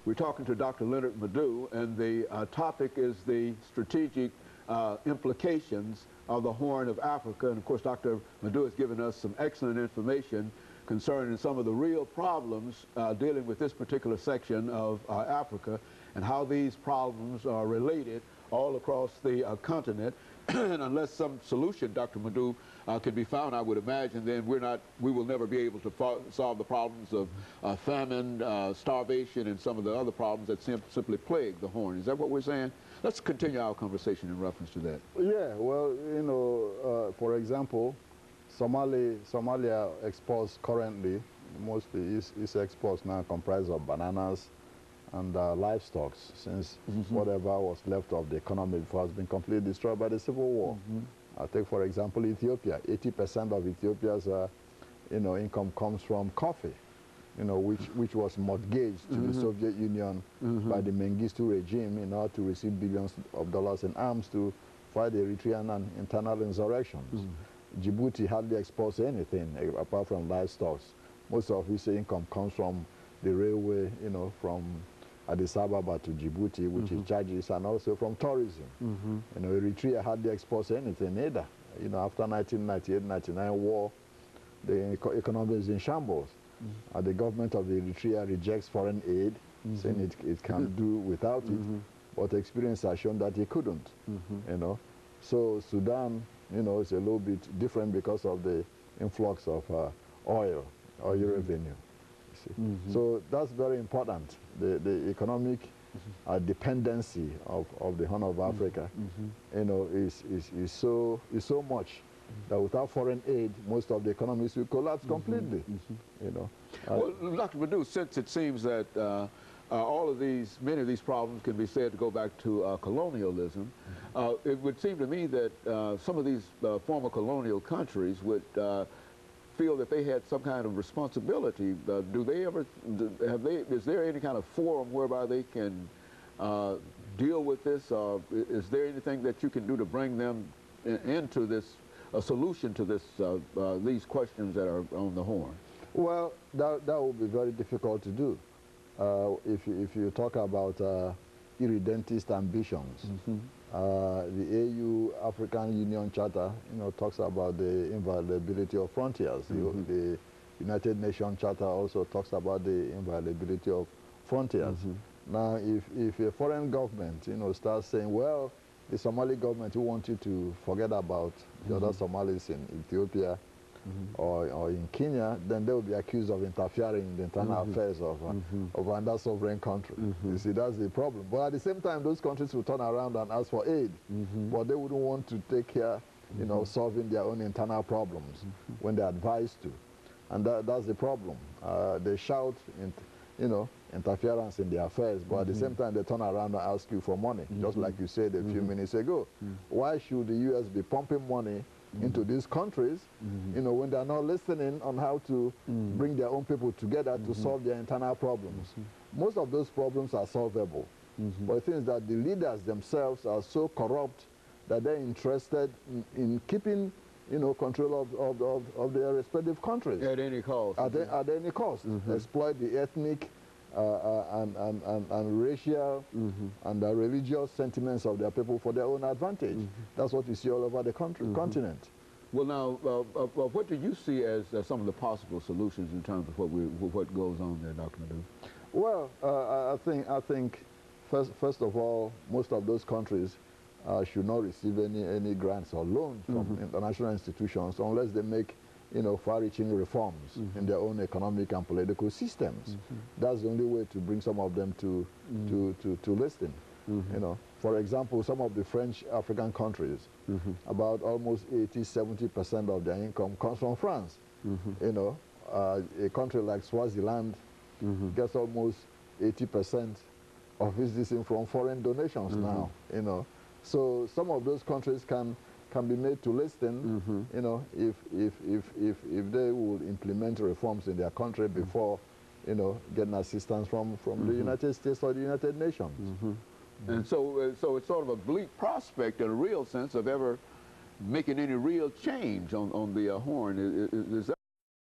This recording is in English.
We're talking to Dr. LMadu, and the topic is the strategic implications of the Horn of Africa. And of course, Dr. LMadu has given us some excellent information concerning some of the real problems dealing with this particular section of Africa and how these problems are related all across the continent. And unless some solution, Dr. LMadu, can be found, I would imagine, then we will never be able to solve the problems of famine, starvation, and some of the other problems that simply plague the Horn. Is that what we're saying? Let's continue our conversation in reference to that. Yeah, well, you know, for example, Somalia exports currently, mostly its exports now comprise of bananas and livestock, since whatever was left of the economy before has been completely destroyed by the civil war. I take, for example, Ethiopia. 80% of Ethiopia's income comes from coffee, which was mortgaged to the Soviet Union by the Mengistu regime in order to receive billions of dollars in arms to fight the Eritrean and internal insurrections. Djibouti hardly exports anything apart from livestock. Most of its income comes from the railway, from Addis Ababa to Djibouti, which is charges, and also from tourism. Eritrea hardly exports anything either. After 1998-99 war, the economy is in shambles. The government of Eritrea rejects foreign aid, saying it can do without it, but experience has shown that it couldn't. So Sudan, is a little bit different because of the influx of oil revenue. So that's very important. The economic dependency of the Horn of Africa, is so much that without foreign aid, most of the economies will collapse completely. Well, Dr. LMadu, since it seems that many of these problems can be said to go back to colonialism, it would seem to me that some of these former colonial countries would feel that they had some kind of responsibility. Is there any kind of forum whereby they can deal with this? Is there anything that you can do to bring them into this, a solution to this, these questions that are on the Horn? Well, that would be very difficult to do. If you talk about irredentist ambitions, the AU African Union Charter, talks about the inviolability of frontiers. The United Nations Charter also talks about the inviolability of frontiers. Now, if a foreign government, starts saying, well, the Somali government, we want you to forget about the other Somalis in Ethiopia or in Kenya, then they will be accused of interfering in the internal affairs of another sovereign country. You see, that's the problem. But at the same time, those countries will turn around and ask for aid, but they wouldn't want to take care, solving their own internal problems when they're advised to. And that's the problem. They shout, interference in their affairs, but at the same time, they turn around and ask you for money, just like you said a few minutes ago. Why should the U.S. be pumping money into these countries, when they're not listening on how to bring their own people together to solve their internal problems? Most of those problems are solvable. But the thing is that the leaders themselves are so corrupt that they're interested in keeping, control of their respective countries. At any cost. At any cost. Exploit the ethnic and racial and the religious sentiments of their people for their own advantage. That's what you see all over the continent. Well, now, what do you see as some of the possible solutions in terms of what goes on there, Dr. LMadu? Well, I think first of all, most of those countries should not receive any grants or loans from international institutions unless they make far-reaching reforms in their own economic and political systems. That's the only way to bring some of them to listen. For example, some of the French African countries, about almost 80–70% of their income comes from France. A country like Swaziland gets almost 80% of its income from foreign donations now. So some of those countries can be made to listen, if they would implement reforms in their country before, getting assistance from the United States or the United Nations. And so it's sort of a bleak prospect in a real sense of ever making any real change on the Horn. Is that